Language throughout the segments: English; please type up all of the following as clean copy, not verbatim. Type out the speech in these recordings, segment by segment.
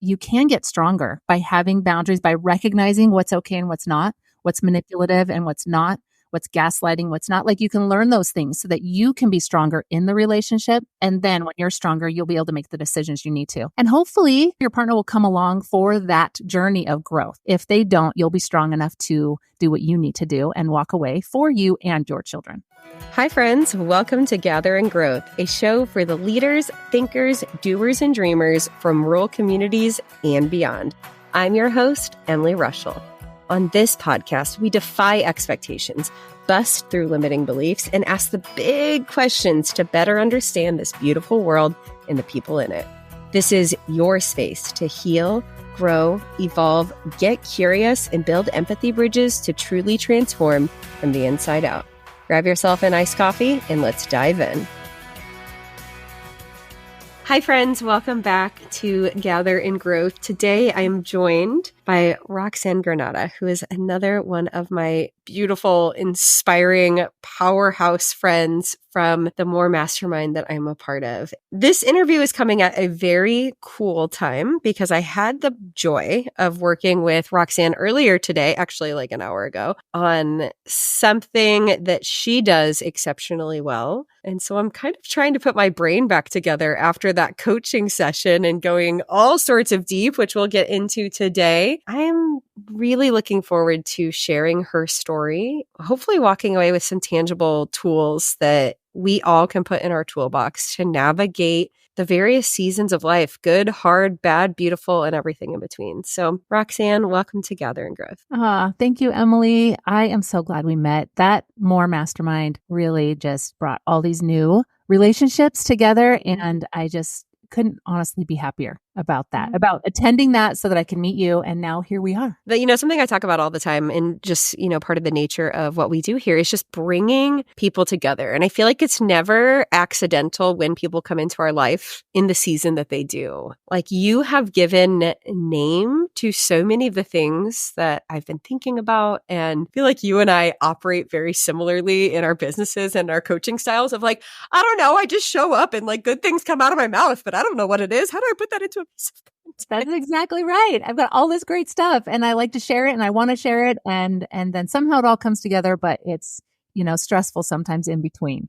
you can get stronger by having boundaries, by recognizing what's okay and what's not, what's manipulative and what's not, what's gaslighting, what's not. Like, you can learn those things so that you can be stronger in the relationship. And then when you're stronger, you'll be able to make the decisions you need to. And hopefully your partner will come along for that journey of growth. If they don't, you'll be strong enough to do what you need to do and walk away for you and your children. Hi, friends. Welcome to Gather and Growth, a show for the leaders, thinkers, doers, and dreamers from rural communities and beyond. I'm your host, Emily Rushell. On this podcast, we defy expectations, bust through limiting beliefs, and ask the big questions to better understand this beautiful world and the people in it. This is your space to heal, grow, evolve, get curious, and build empathy bridges to truly transform from the inside out. Grab yourself an iced coffee and let's dive in. Hi, friends. Welcome back to Gather and Growth. Today, I am joined by Roxanne Granata, who is another one of my beautiful, inspiring powerhouse friends from the More Mastermind that I'm a part of. This interview is coming at a very cool time because I had the joy of working with Roxanne earlier today, actually like an hour ago, on something that she does exceptionally well. And so I'm kind of trying to put my brain back together after that coaching session and going all sorts of deep, which we'll get into today. I'm really looking forward to sharing her story, hopefully walking away with some tangible tools that we all can put in our toolbox to navigate the various seasons of life, good, hard, bad, beautiful, and everything in between. So, Roxanne, welcome to Gather and Growth. Thank you, Emily. I am so glad we met. That More Mastermind really just brought all these new relationships together, and I just couldn't honestly be happier about that, about attending that so that I can meet you. And now here we are. But, something I talk about all the time and just, part of the nature of what we do here is just bringing people together. And I feel like it's never accidental when people come into our life in the season that they do. Like, you have given name to so many of the things that I've been thinking about, and I feel like you and I operate very similarly in our businesses and our coaching styles of like, I don't know, I just show up and like good things come out of my mouth, but I don't know what it is. How do I put that into a piece of content? That's exactly right. I've got all this great stuff and I like to share it and I want to share it. And then somehow it all comes together, but it's, stressful sometimes in between.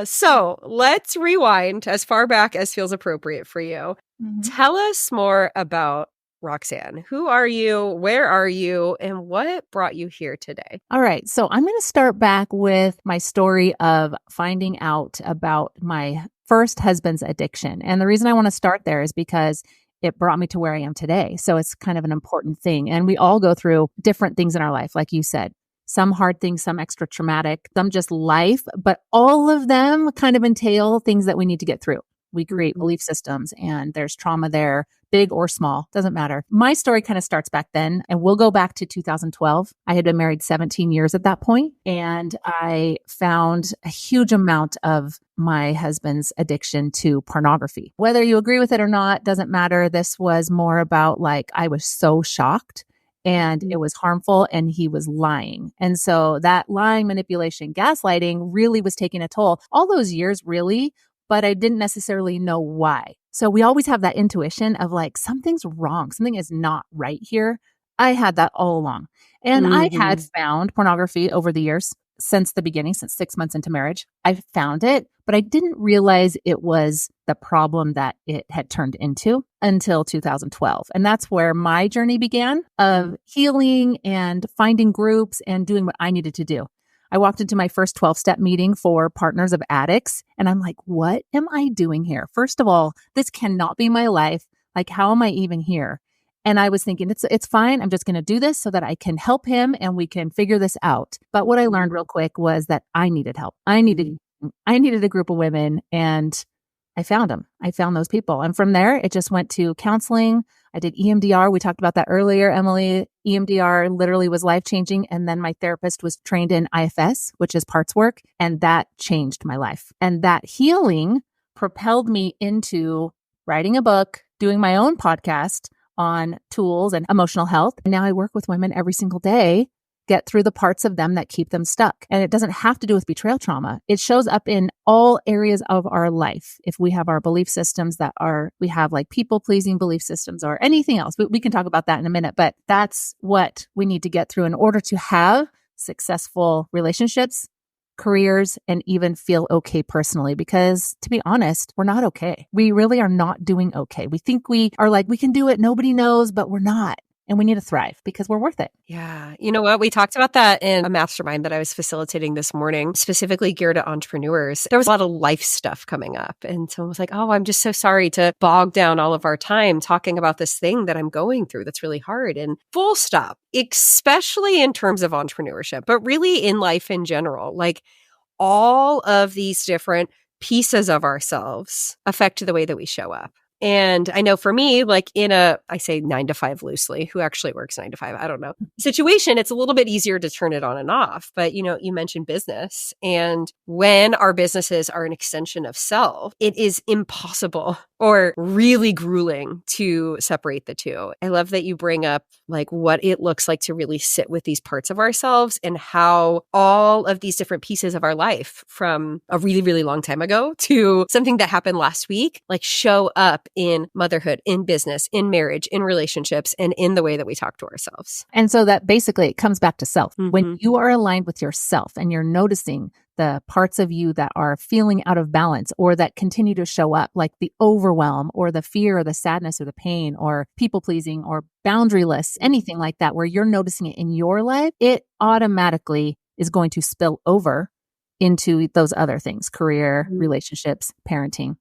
So let's rewind as far back as feels appropriate for you. Mm-hmm. Tell us more about Roxanne. Who are you? Where are you? And what brought you here today? All right. So I'm going to start back with my story of finding out about my first husband's addiction. And the reason I want to start there is because it brought me to where I am today. So it's kind of an important thing. And we all go through different things in our life, like you said. Some hard things, some extra traumatic, some just life, but all of them kind of entail things that we need to get through. We create belief systems and there's trauma there, big or small, doesn't matter. My story kind of starts back then, and we'll go back to 2012. I had been married 17 years at that point, and I found a huge amount of my husband's addiction to pornography. Whether you agree with it or not, doesn't matter. This was more about like, I was so shocked and it was harmful and he was lying. And so that lying, manipulation, gaslighting really was taking a toll all those years, really. But I didn't necessarily know why. So we always have that intuition of like, something's wrong. Something is not right here. I had that all along. And I had found pornography over the years since the beginning, since 6 months into marriage. I found it, but I didn't realize it was the problem that it had turned into until 2012. And that's where my journey began of healing and finding groups and doing what I needed to do. I walked into my first 12-step meeting for partners of addicts, and I'm like, what am I doing here? First of all, this cannot be my life. Like, how am I even here? And I was thinking, it's fine. I'm just going to do this so that I can help him and we can figure this out. But what I learned real quick was that I needed help. I needed a group of women, and I found them. I found those people. And from there, it just went to counseling. I did EMDR. We talked about that earlier, Emily. EMDR literally was life-changing. And then my therapist was trained in IFS, which is Partswork. And that changed my life. And that healing propelled me into writing a book, doing my own podcast on tools and emotional health. And now I work with women every single day get through the parts of them that keep them stuck. And it doesn't have to do with betrayal trauma. It shows up in all areas of our life. If we have our belief systems we have like people-pleasing belief systems or anything else, we can talk about that in a minute, but that's what we need to get through in order to have successful relationships, careers, and even feel okay personally. Because to be honest, we're not okay. We really are not doing okay. We think we are like, we can do it. Nobody knows, but we're not. And we need to thrive because we're worth it. Yeah. You know what? We talked about that in a mastermind that I was facilitating this morning, specifically geared at entrepreneurs. There was a lot of life stuff coming up. And someone was like, oh, I'm just so sorry to bog down all of our time talking about this thing that I'm going through that's really hard. And full stop, especially in terms of entrepreneurship, but really in life in general, like all of these different pieces of ourselves affect the way that we show up. And I know for me, like I say 9 to 5 loosely, who actually works 9 to 5, I don't know, situation, it's a little bit easier to turn it on and off. But, you mentioned business. And when our businesses are an extension of self, it is impossible or really grueling to separate the two. I love that you bring up like what it looks like to really sit with these parts of ourselves and how all of these different pieces of our life from a really, really long time ago to something that happened last week, like show up in motherhood, in business, in marriage, in relationships, and in the way that we talk to ourselves. And so that basically it comes back to self. Mm-hmm. When you are aligned with yourself and you're noticing the parts of you that are feeling out of balance or that continue to show up, like the overwhelm or the fear or the sadness or the pain or people pleasing or boundaryless, anything like that, where you're noticing it in your life, it automatically is going to spill over into those other things, career, relationships, parenting,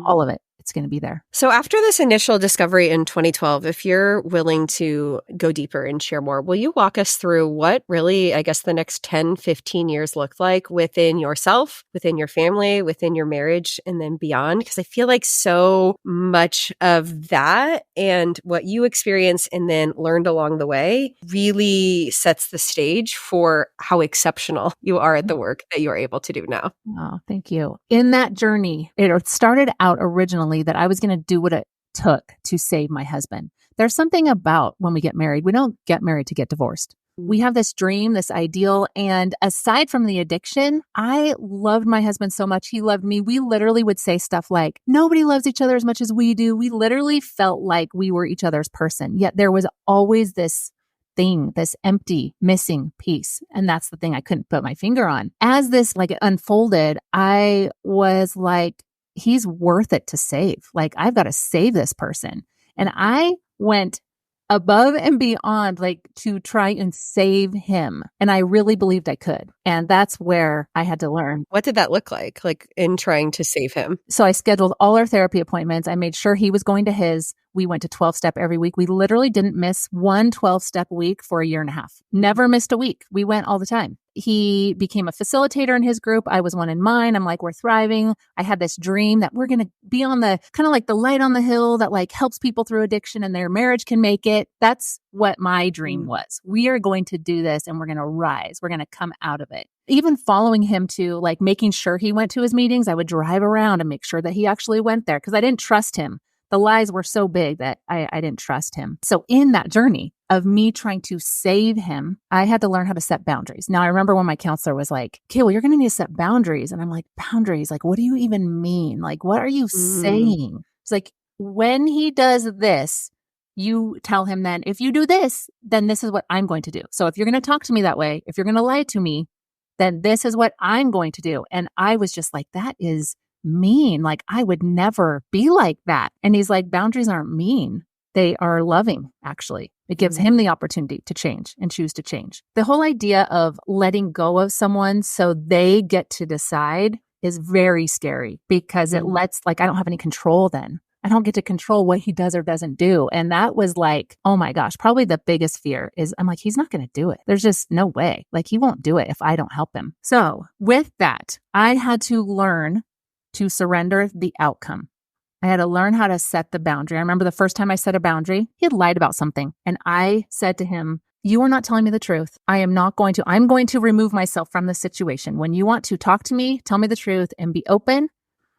all of it. It's going to be there. So after this initial discovery in 2012, if you're willing to go deeper and share more, will you walk us through what really, I guess, the next 10, 15 years looked like within yourself, within your family, within your marriage, and then beyond? Because I feel like so much of that and what you experienced and then learned along the way really sets the stage for how exceptional you are at the work that you're able to do now. Oh, thank you. In that journey, it started out originally that I was going to do what it took to save my husband. There's something about when we get married, we don't get married to get divorced. We have this dream, this ideal. And aside from the addiction, I loved my husband so much. He loved me. We literally would say stuff like, nobody loves each other as much as we do. We literally felt like we were each other's person. Yet there was always this thing, this empty, missing piece. And that's the thing I couldn't put my finger on. As this unfolded, I was like, he's worth it to save. Like, I've got to save this person. And I went above and beyond, to try and save him. And I really believed I could. And that's where I had to learn. What did that look like in trying to save him? So I scheduled all our therapy appointments. I made sure he was going to his. We went to 12-step every week. We literally didn't miss one 12-step week for a year and a half. Never missed a week. We went all the time. He became a facilitator in his group. I was one in mine. I'm like, we're thriving. I had this dream that we're going to be on the kind of like the light on the hill that helps people through addiction and their marriage can make it. That's what my dream was. We are going to do this and we're going to rise. We're going to come out of it. Even following him to making sure he went to his meetings, I would drive around and make sure that he actually went there because I didn't trust him. The lies were so big that I didn't trust him. So in that journey of me trying to save him, I had to learn how to set boundaries. Now, I remember when my counselor was like, okay, well, you're going to need to set boundaries. And I'm like, boundaries? What do you even mean? What are you saying? It's like, when he does this, you tell him then, if you do this, then this is what I'm going to do. So if you're going to talk to me that way, if you're going to lie to me, then this is what I'm going to do. And I was just like, that is mean. I would never be like that. And he's like, boundaries aren't mean. They are loving, actually. It gives him the opportunity to change and choose to change. The whole idea of letting go of someone so they get to decide is very scary because it lets, I don't have any control then. I don't get to control what he does or doesn't do. And that was oh my gosh, probably the biggest fear is I'm like, he's not going to do it. There's just no way. He won't do it if I don't help him. So with that, I had to learn to surrender the outcome. I had to learn how to set the boundary. I remember the first time I set a boundary, he had lied about something. And I said to him, you are not telling me the truth. I'm going to remove myself from the situation. When you want to talk to me, tell me the truth and be open,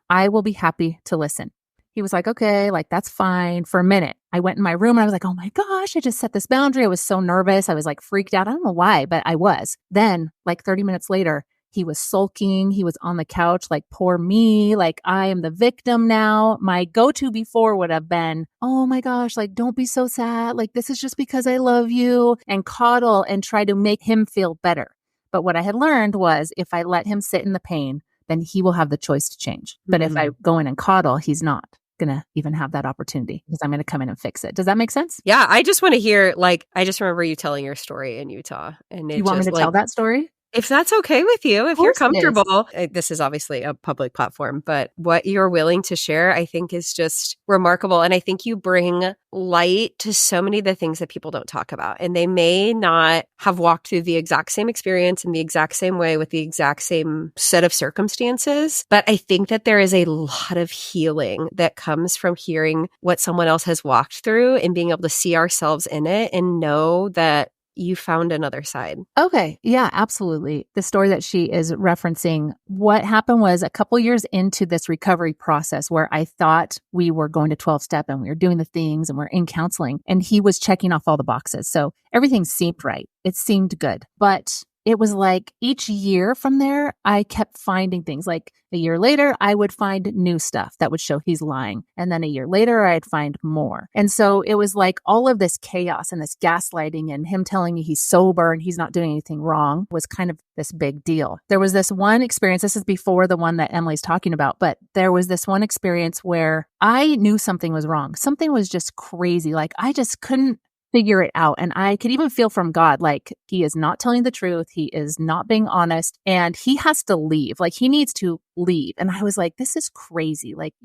I will be happy to listen. he was like, okay, like that's fine for a minute. I went in my room and I was like, oh my gosh, I just set this boundary. I was so nervous. I was like freaked out. I don't know why, but I was. Then like 30 minutes later, he was sulking. He was on the couch, like, poor me. Like, I am the victim now. My go-to before would have been, oh my gosh, like, don't be so sad. Like, this is just because I love you, and coddle and try to make him feel better. But what I had learned was if I let him sit in the pain, then he will have the choice to change. But if I go in and coddle, he's not going to even have that opportunity because I'm going to come in and fix it. Does that make sense? Yeah. I just want to hear, like, I just remember you telling your story in Utah. And You want me to tell that story? If that's okay with you, if you're course it is. comfortable, this is obviously a public platform, but what you're willing to share, I think is just remarkable. And I think you bring light to so many of the things that people don't talk about. And they may not have walked through the exact same experience in the exact same way with the exact same set of circumstances. But I think that there is a lot of healing that comes from hearing what someone else has walked through and being able to see ourselves in it and know that you found another side. Okay. Yeah, absolutely. The story that she is referencing, what happened was a couple years into this recovery process where I thought we were going to 12-step and we were doing the things and we're in counseling, and he was checking off all the boxes. So everything seemed right. It seemed good. But it was like each year from there, I kept finding things. Like a year later, I would find new stuff that would show he's lying. And then a year later, I'd find more. And so it was like all of this chaos and this gaslighting and him telling me he's sober and he's not doing anything wrong was kind of this big deal. There was this one experience, this is before the one that Emily's talking about, but there was this one experience where I knew something was wrong. Something was just crazy. Like I just couldn't figure it out. And I could even feel from God, like he is not telling the truth. He is not being honest and he has to leave. Like he needs to leave. And I was like, this is crazy. Like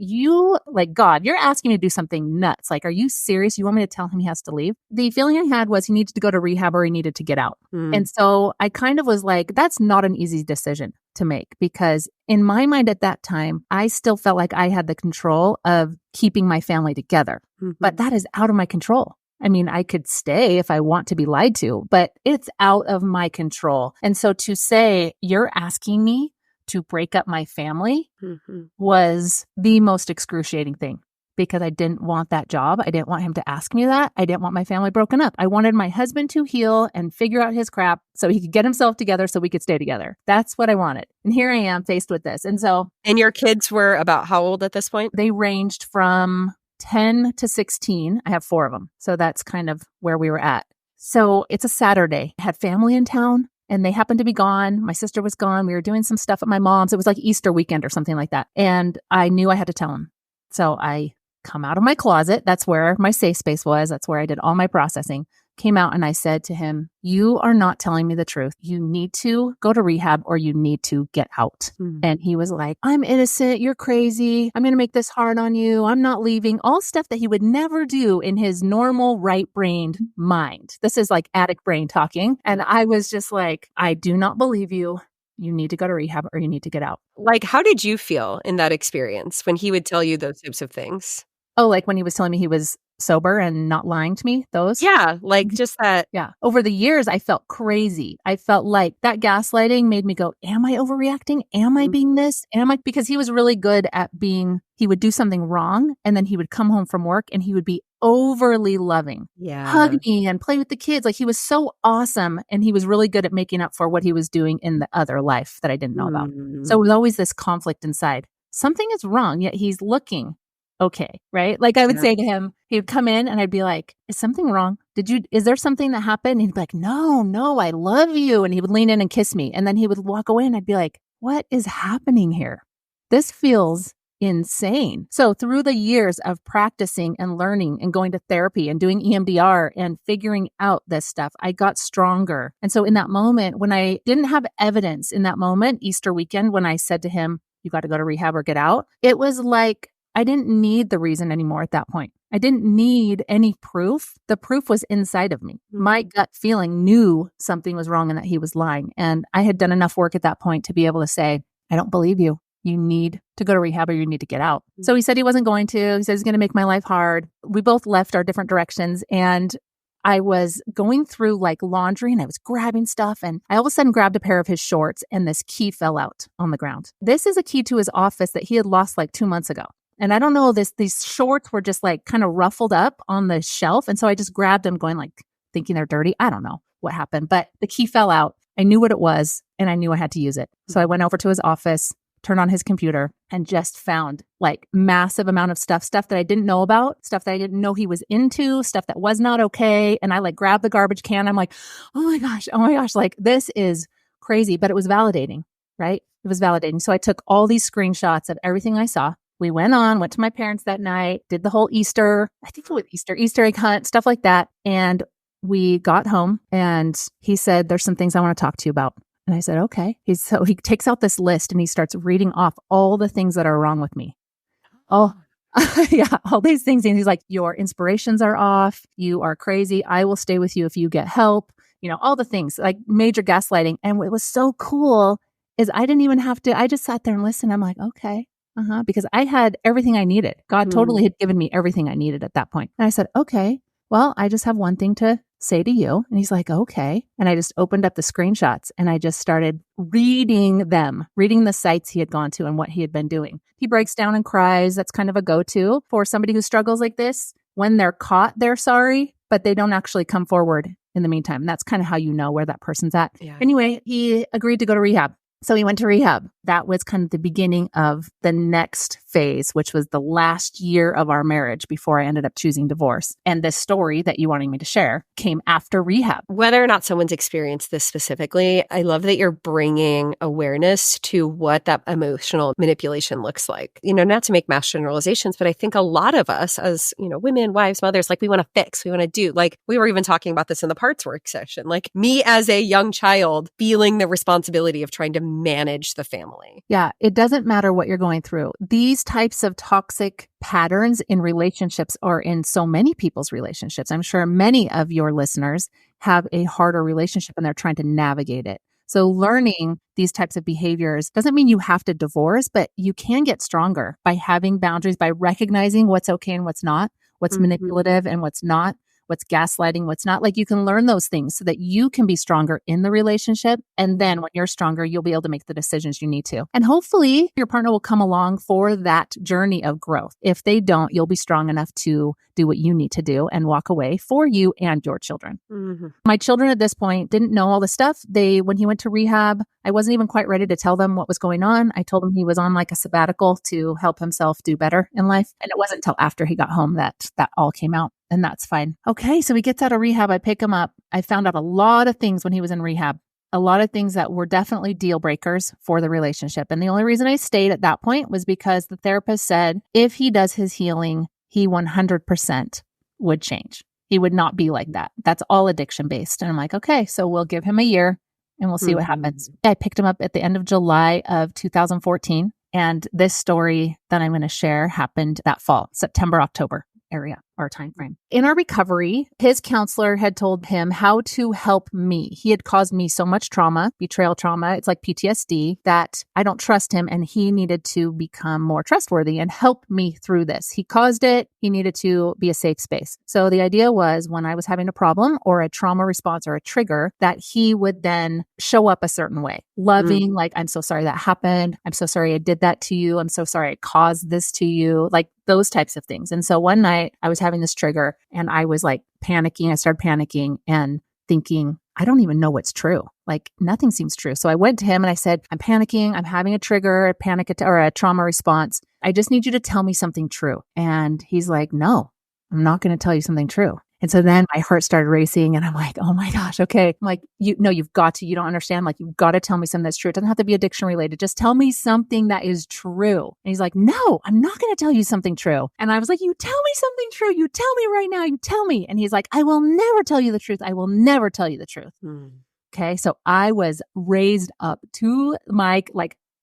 God, you're asking me to do something nuts. Like, are you serious? You want me to tell him he has to leave? The feeling I had was he needed to go to rehab or he needed to get out. And so I kind of was like, that's not an easy decision to make because in my mind at that time, I still felt like I had the control of keeping my family together, but that is out of my control. I mean, I could stay if I want to be lied to, but it's out of my control. And so to say, you're asking me to break up my family was the most excruciating thing because I didn't want that job. I didn't want him to ask me that. I didn't want my family broken up. I wanted my husband to heal and figure out his crap so he could get himself together so we could stay together. That's what I wanted. And here I am faced with this. And your kids were about how old at this point? They ranged from 10 to 16. I have 4 of them. So that's kind of where we were at. So it's a Saturday. I had family in town and they happened to be gone. My sister was gone. We were doing some stuff at my mom's. It was like Easter weekend or something like that. And I knew I had to tell him. So I come out of my closet. That's where my safe space was. That's where I did all my processing. Came out and I said to him, you are not telling me the truth. You need to go to rehab or you need to get out. And he was like, I'm innocent. You're crazy. I'm going to make this hard on you. I'm not leaving. All stuff that he would never do in his normal right-brained mind. This is like addict brain talking. And I was just like, I do not believe you. You need to go to rehab or you need to get out. Like, how did you feel in that experience when he would tell you those types of things? Oh, like when he was telling me he was sober and not lying to me, those? Yeah, like just that. Yeah. Over the years, I felt crazy. I felt like that gaslighting made me go, am I overreacting? Am I being this? Because he was really good at he would do something wrong and then he would come home from work and he would be overly loving. Yeah. Hug me and play with the kids. Like he was so awesome. And he was really good at making up for what he was doing in the other life that I didn't know about. So it was always this conflict inside. Something is wrong, yet he's looking okay, right? Like I would say to him, he would come in and I'd be like, is something wrong? Is there something that happened? And he'd be like, no, I love you. And he would lean in and kiss me. And then he would walk away and I'd be like, what is happening here? This feels insane. So through the years of practicing and learning and going to therapy and doing EMDR and figuring out this stuff, I got stronger. And so in that moment, when I didn't have evidence in that moment, Easter weekend, when I said to him, you got to go to rehab or get out, it was like, I didn't need the reason anymore at that point. I didn't need any proof. The proof was inside of me. My gut feeling knew something was wrong and that he was lying. And I had done enough work at that point to be able to say, I don't believe you. You need to go to rehab or you need to get out. So he said he wasn't going to. He said he's going to make my life hard. We both left our different directions. And I was going through like laundry and I was grabbing stuff. And I all of a sudden grabbed a pair of his shorts and this key fell out on the ground. This is a key to his office that he had lost like 2 months ago. And I don't know, these shorts were just like kind of ruffled up on the shelf. And so I just grabbed them going like thinking they're dirty. I don't know what happened, but the key fell out. I knew what it was and I knew I had to use it. So I went over to his office, turned on his computer, and just found like massive amount of stuff that I didn't know about, stuff that I didn't know he was into, stuff that was not okay. And I like grabbed the garbage can. I'm like, oh my gosh, like this is crazy. But it was validating, right? It was validating. So I took all these screenshots of everything I saw. We went to my parents that night, did the whole Easter egg hunt, stuff like that. And we got home and he said, there's some things I want to talk to you about. And I said, okay. So he takes out this list and he starts reading off all the things that are wrong with me. Oh, yeah, all these things. And he's like, your inspirations are off. You are crazy. I will stay with you if you get help. All the things like major gaslighting. And what was so cool is I didn't even have to, I just sat there and listened. I'm like, okay, because I had everything I needed. God totally had given me everything I needed at that point. And I said, okay, well, I just have one thing to say to you. And he's like, okay. And I just opened up the screenshots and I just started reading the sites he had gone to and what he had been doing. He breaks down and cries. That's kind of a go-to for somebody who struggles like this. When they're caught, they're sorry, but they don't actually come forward in the meantime. And that's kind of how you know where that person's at. Yeah. Anyway, he agreed to go to rehab. So he went to rehab. That was kind of the beginning of the next phase, which was the last year of our marriage before I ended up choosing divorce. And this story that you wanted me to share came after rehab. Whether or not someone's experienced this specifically, I love that you're bringing awareness to what that emotional manipulation looks like. Not to make mass generalizations, but I think a lot of us as, women, wives, mothers, like we want to fix, we want to do, like we were even talking about this in the Partswork session, like me as a young child feeling the responsibility of trying to manage the family. Yeah, it doesn't matter what you're going through. These types of toxic patterns in relationships are in so many people's relationships. I'm sure many of your listeners have a harder relationship and they're trying to navigate it. So learning these types of behaviors doesn't mean you have to divorce, but you can get stronger by having boundaries, by recognizing what's okay and what's not, what's manipulative and what's not, what's gaslighting, what's not. Like you can learn those things so that you can be stronger in the relationship. And then when you're stronger, you'll be able to make the decisions you need to. And hopefully your partner will come along for that journey of growth. If they don't, you'll be strong enough to do what you need to do and walk away for you and your children. My children at this point didn't know all the stuff. When he went to rehab, I wasn't even quite ready to tell them what was going on. I told him he was on like a sabbatical to help himself do better in life. And it wasn't until after he got home that all came out. And that's fine. Okay, so he gets out of rehab. I pick him up. I found out a lot of things when he was in rehab, a lot of things that were definitely deal breakers for the relationship. And the only reason I stayed at that point was because the therapist said if he does his healing, he 100% would change. He would not be like that. That's all addiction based. And I'm like, okay, so we'll give him a year and we'll see what happens. I picked him up at the end of July of 2014. And this story that I'm going to share happened that fall, September, October area or time frame. In our recovery, his counselor had told him how to help me. He had caused me so much trauma, betrayal trauma. It's like PTSD, that I don't trust him, and he needed to become more trustworthy and help me through this. He caused it. He needed to be a safe space. So the idea was when I was having a problem or a trauma response or a trigger, that he would then show up a certain way. Loving, like, I'm so sorry that happened. I'm so sorry I did that to you. I'm so sorry I caused this to you. Like those types of things. And so one night I was having this trigger and I was like panicking. I started panicking and thinking, I don't even know what's true. Like nothing seems true. So I went to him and I said, I'm panicking. I'm having a trigger, or a trauma response. I just need you to tell me something true. And he's like, no, I'm not going to tell you something true. And so then my heart started racing and I'm like, oh my gosh, okay. I'm like, you don't understand. Like, you've got to tell me something that's true. It doesn't have to be addiction related. Just tell me something that is true. And he's like, no, I'm not going to tell you something true. And I was like, you tell me something true. You tell me right now. You tell me. And he's like, I will never tell you the truth. I will never tell you the truth. Okay. So I was raised up to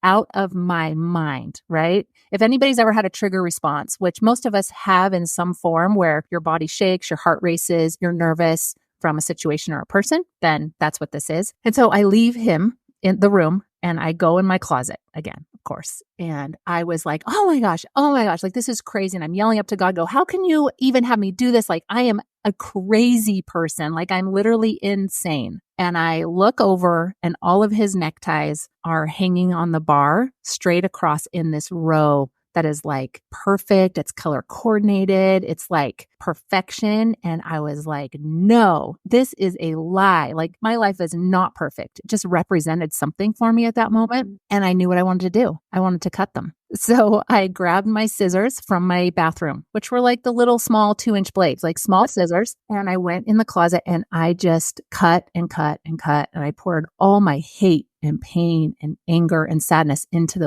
out of my mind, right? If anybody's ever had a trigger response, which most of us have in some form where your body shakes, your heart races, you're nervous from a situation or a person, then that's what this is. And so I leave him in the room and I go in my closet again, of course. And I was like, oh my gosh, like this is crazy. And I'm yelling up to God, how can you even have me do this? Like I am a crazy person. Like I'm literally insane. And I look over and all of his neckties are hanging on the bar straight across in this row that is like perfect. It's color coordinated. It's like perfection. And I was like, no, this is a lie. Like my life is not perfect. It just represented something for me at that moment. And I knew what I wanted to do. I wanted to cut them. So I grabbed my scissors from my bathroom, which were like the little small 2-inch blades, like small scissors. And I went in the closet and I just cut and cut and cut. And I poured all my hate and pain and anger and sadness into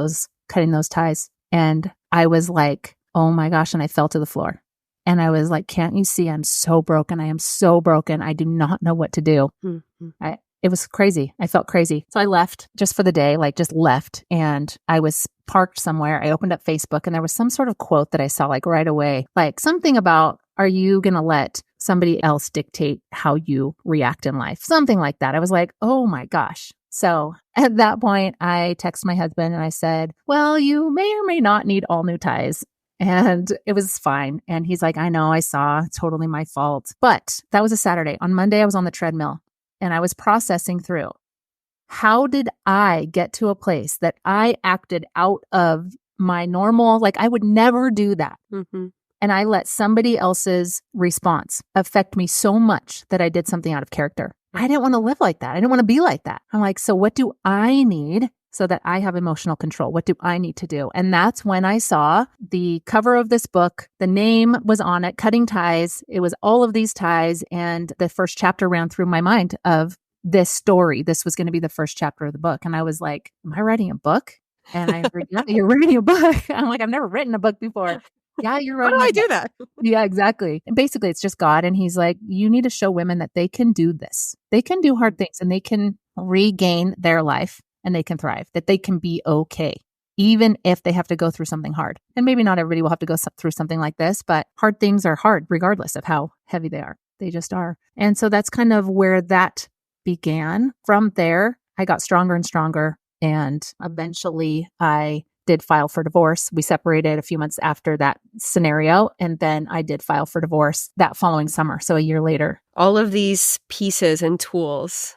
cutting those ties. And I was like, oh my gosh. And I fell to the floor. And I was like, can't you see I'm so broken? I am so broken. I do not know what to do. Mm-hmm. It was crazy. I felt crazy. So I left just for the day, like just left. And I was parked somewhere. I opened up Facebook and there was some sort of quote that I saw like right away, like something about, are you going to let somebody else dictate how you react in life? Something like that. I was like, oh my gosh. So at that point, I texted my husband and I said, well, you may or may not need all new ties. And it was fine. And he's like, I know, I saw, totally my fault. But that was a Saturday. On Monday, I was on the treadmill and I was processing through. How did I get to a place that I acted out of my normal, like I would never do that. Mm-hmm. And I let somebody else's response affect me so much that I did something out of character. I didn't want to live like that. I didn't want to be like that. I'm like, so what do I need so that I have emotional control? What do I need to do? And that's when I saw the cover of this book. The name was on it, Cutting Ties. It was all of these ties. And the first chapter ran through my mind of this story. This was going to be the first chapter of the book. And I was like, am I writing a book? And I heard, yeah, you're writing a book. I'm like, I've never written a book before. Yeah, you're right. How do I do that? Yeah, exactly. And basically, it's just God. And he's like, you need to show women that they can do this. They can do hard things and they can regain their life and they can thrive, that they can be okay, even if they have to go through something hard. And maybe not everybody will have to go through something like this, but hard things are hard regardless of how heavy they are. They just are. And so that's kind of where that began. From there, I got stronger and stronger. And eventually I did file for divorce. We separated a few months after that scenario. And then I did file for divorce that following summer. So a year later. All of these pieces and tools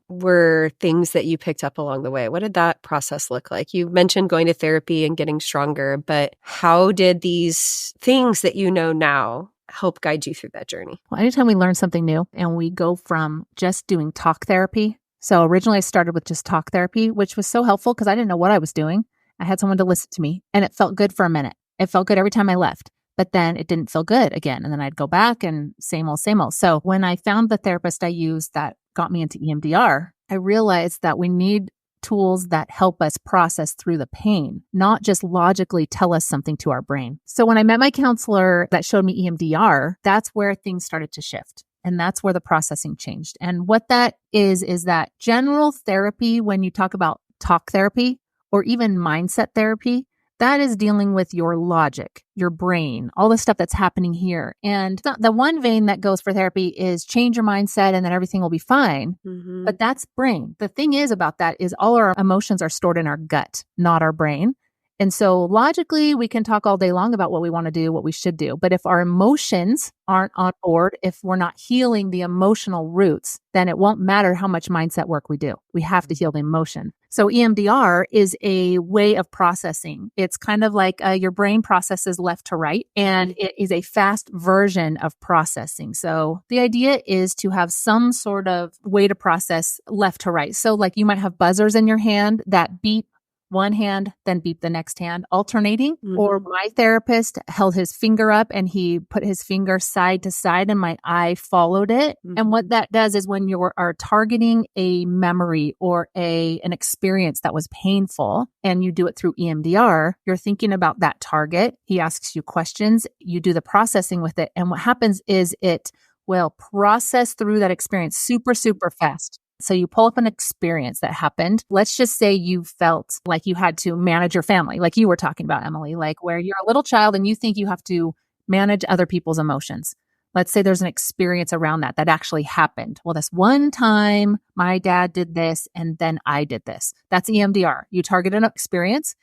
were things that you picked up along the way. What did that process look like? You mentioned going to therapy and getting stronger, but how did these things that you know now help guide you through that journey? Well, anytime we learn something new and we go from just doing talk therapy. So originally I started with just talk therapy, which was so helpful because I didn't know what I was doing. I had someone to listen to me and it felt good for a minute. It felt good every time I left, but then it didn't feel good again. And then I'd go back and same old, same old. So when I found the therapist I used that got me into EMDR, I realized that we need tools that help us process through the pain, not just logically tell us something to our brain. So when I met my counselor that showed me EMDR, that's where things started to shift. And that's where the processing changed. And what that is that general therapy, when you talk about talk therapy, or even mindset therapy, that is dealing with your logic, your brain, all the stuff that's happening here. And the one vein that goes for therapy is change your mindset and then everything will be fine. Mm-hmm. But that's brain. The thing is about that is all our emotions are stored in our gut, not our brain. And so logically, we can talk all day long about what we want to do, what we should do. But if our emotions aren't on board, if we're not healing the emotional roots, then it won't matter how much mindset work we do. We have to heal the emotion. So EMDR is a way of processing. It's kind of like your brain processes left to right, and it is a fast version of processing. So the idea is to have some sort of way to process left to right. So like you might have buzzers in your hand that beep one hand, then beep the next hand, alternating. Mm-hmm. Or my therapist held his finger up and he put his finger side to side and my eye followed it. Mm-hmm. And what that does is when you are targeting a memory or an experience that was painful and you do it through EMDR, you're thinking about that target. He asks you questions, you do the processing with it. And what happens is it will process through that experience super, super fast. So you pull up an experience that happened. Let's just say you felt like you had to manage your family, like you were talking about, Emily, like where you're a little child and you think you have to manage other people's emotions. Let's say there's an experience around that actually happened. Well, this one time my dad did this and then I did this. That's EMDR. You target an experience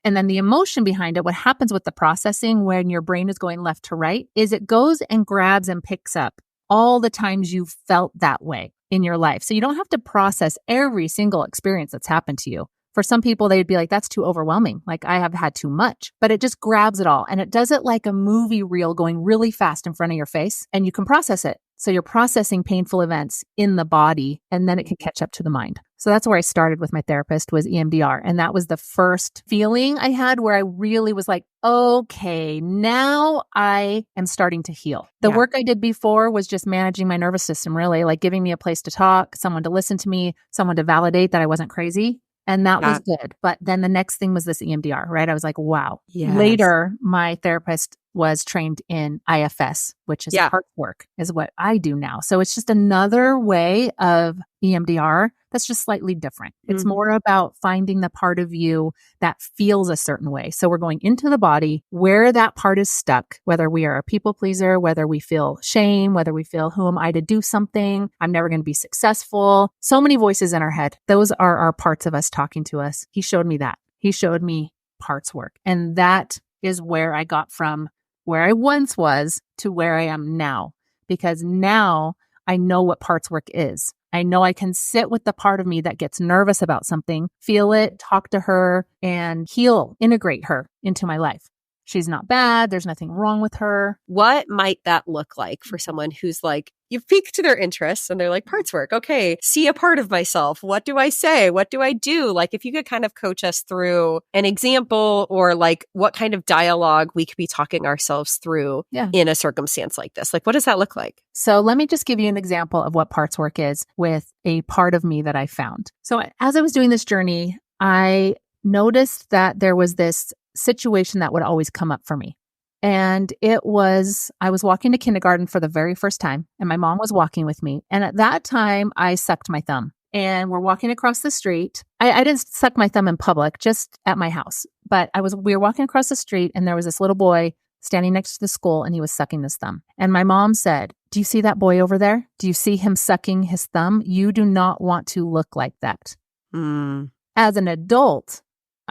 and then the emotion behind it, what happens with the processing when your brain is going left to right is it goes and grabs and picks up all the times you felt that way in your life. So you don't have to process every single experience that's happened to you, For some people, they'd be like, that's too overwhelming. Like I have had too much, but it just grabs it all. And it does it like a movie reel going really fast in front of your face, and you can process it. So you're processing painful events in the body, and then it can catch up to the mind. So that's where I started with my therapist, was EMDR. And that was the first feeling I had where I really was like, okay, now I am starting to heal. The work I did before was just managing my nervous system, really, like giving me a place to talk, someone to listen to me, someone to validate that I wasn't crazy. And that was good. But then the next thing was this EMDR, right? I was like, wow. Yes. Later, my therapist was trained in IFS, which is Partswork, is what I do now. So it's just another way of EMDR that's just slightly different. It's more about finding the part of you that feels a certain way. So we're going into the body where that part is stuck, whether we are a people pleaser, whether we feel shame, whether we feel, who am I to do something? I'm never going to be successful. So many voices in our head. Those are our parts of us talking to us. He showed me that. He showed me Partswork. And that is where I got from where I once was to where I am now, because now I know what Partswork is. I know I can sit with the part of me that gets nervous about something, feel it, talk to her, and heal, integrate her into my life. She's not bad. There's nothing wrong with her. What might that look like for someone who's like, you've piqued their interests and they're like, Partswork, okay, see a part of myself. What do I say? What do I do? Like, if you could kind of coach us through an example, or like what kind of dialogue we could be talking ourselves through in a circumstance like this. Like, what does that look like? So let me just give you an example of what Partswork is with a part of me that I found. So as I was doing this journey, I noticed that there was this situation that would always come up for me. And it was, I was walking to kindergarten for the very first time, and my mom was walking with me. And at that time, I sucked my thumb. And we're walking across the street. I didn't suck my thumb in public, just at my house. But we were walking across the street, and there was this little boy standing next to the school, and he was sucking his thumb. And my mom said, do you see that boy over there? Do you see him sucking his thumb? You do not want to look like that. As an adult,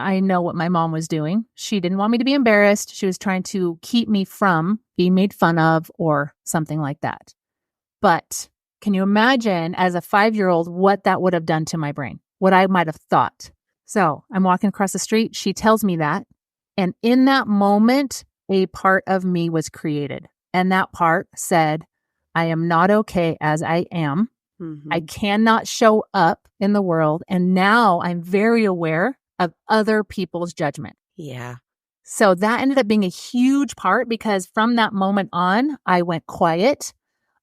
I know what my mom was doing. She didn't want me to be embarrassed. She was trying to keep me from being made fun of or something like that. But can you imagine, as a 5-year-old, what that would have done to my brain? What I might have thought. So I'm walking across the street. She tells me that. And in that moment, a part of me was created. And that part said, I am not okay as I am. I cannot show up in the world. And now I'm very aware of other people's judgment. Yeah. So that ended up being a huge part, because from that moment on, I went quiet.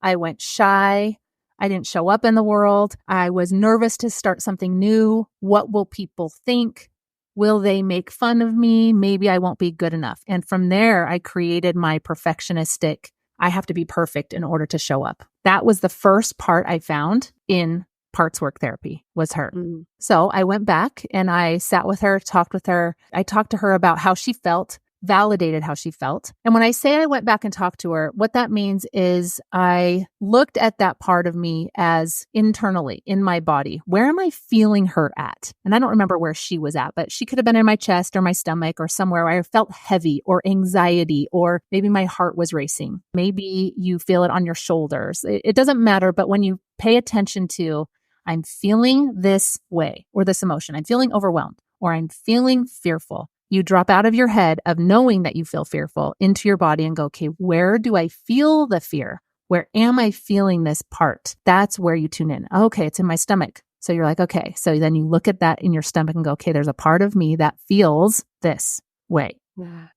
I went shy. I didn't show up in the world. I was nervous to start something new. What will people think? Will they make fun of me? Maybe I won't be good enough. And from there, I created my perfectionistic, I have to be perfect in order to show up. That was the first part I found in Partswork therapy, was her. So I went back and I sat with her, talked with her. I talked to her about how she felt, validated how she felt. And when I say I went back and talked to her, what that means is I looked at that part of me as internally in my body. Where am I feeling her at? And I don't remember where she was at, but she could have been in my chest or my stomach or somewhere where I felt heavy or anxiety, or maybe my heart was racing. Maybe you feel it on your shoulders. It doesn't matter. But when you pay attention to, I'm feeling this way or this emotion, I'm feeling overwhelmed, or I'm feeling fearful. You drop out of your head of knowing that you feel fearful into your body and go, okay, where do I feel the fear? Where am I feeling this part? That's where you tune in. Okay, it's in my stomach. So you're like, okay. So then you look at that in your stomach and go, okay, there's a part of me that feels this way.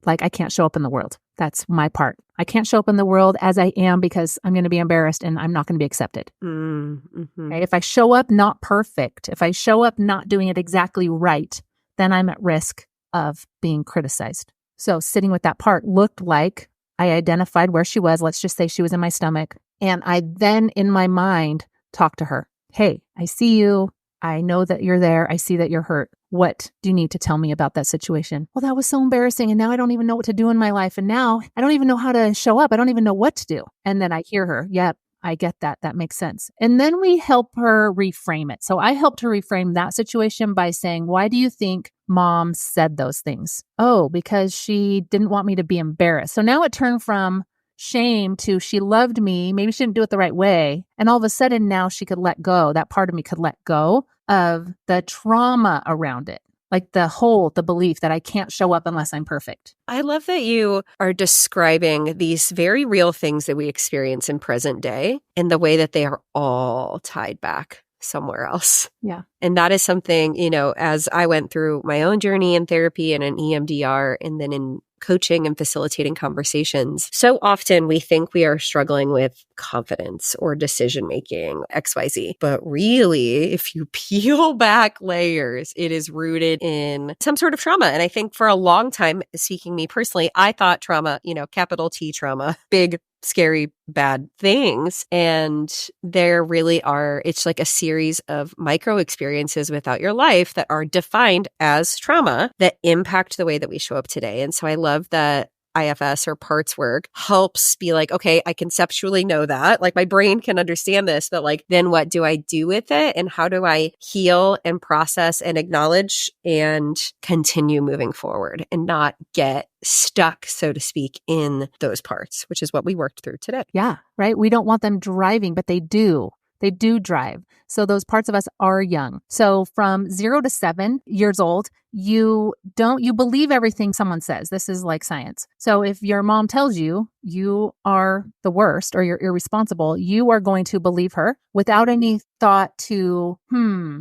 Like I can't show up in the world. That's my part. I can't show up in the world as I am because I'm going to be embarrassed and I'm not going to be accepted. Okay? If I show up not perfect, if I show up not doing it exactly right, then I'm at risk of being criticized. So sitting with that part looked like I identified where she was. Let's just say she was in my stomach. And I then in my mind talked to her. Hey, I see you. I know that you're there. I see that you're hurt. What do you need to tell me about that situation? Well, that was so embarrassing. And now I don't even know what to do in my life. And now I don't even know how to show up. I don't even know what to do. And then I hear her. Yep, I get that. That makes sense. And then we help her reframe it. So I helped her reframe that situation by saying, why do you think mom said those things? Oh, because she didn't want me to be embarrassed. So now it turned from shame to she loved me. Maybe she didn't do it the right way. And all of a sudden now she could let go. That part of me could let go of the trauma around it. like the belief that I can't show up unless I'm perfect. I love that you are describing these very real things that we experience in present day and the way that they are all tied back somewhere else. Yeah. And that is something, as I went through my own journey in therapy and in EMDR and then in coaching and facilitating conversations, so often we think we are struggling with confidence or decision making, XYZ. But really, if you peel back layers, it is rooted in some sort of trauma. And I think for a long time, speaking me personally, I thought trauma, capital T trauma, big, scary, bad things. And there really are, it's like a series of micro experiences without your life that are defined as trauma that impact the way that we show up today. And so I love that IFS or Partswork helps be like, okay, I conceptually know that, like my brain can understand this, but like, then what do I do with it? And how do I heal and process and acknowledge and continue moving forward and not get stuck, so to speak, in those parts, which is what we worked through today. Yeah, right. We don't want them driving, but they do. They do drive. So those parts of us are young. So from 0 to 7 years old, you believe everything someone says. This is like science. So if your mom tells you you are the worst or you're irresponsible, you are going to believe her without any thought to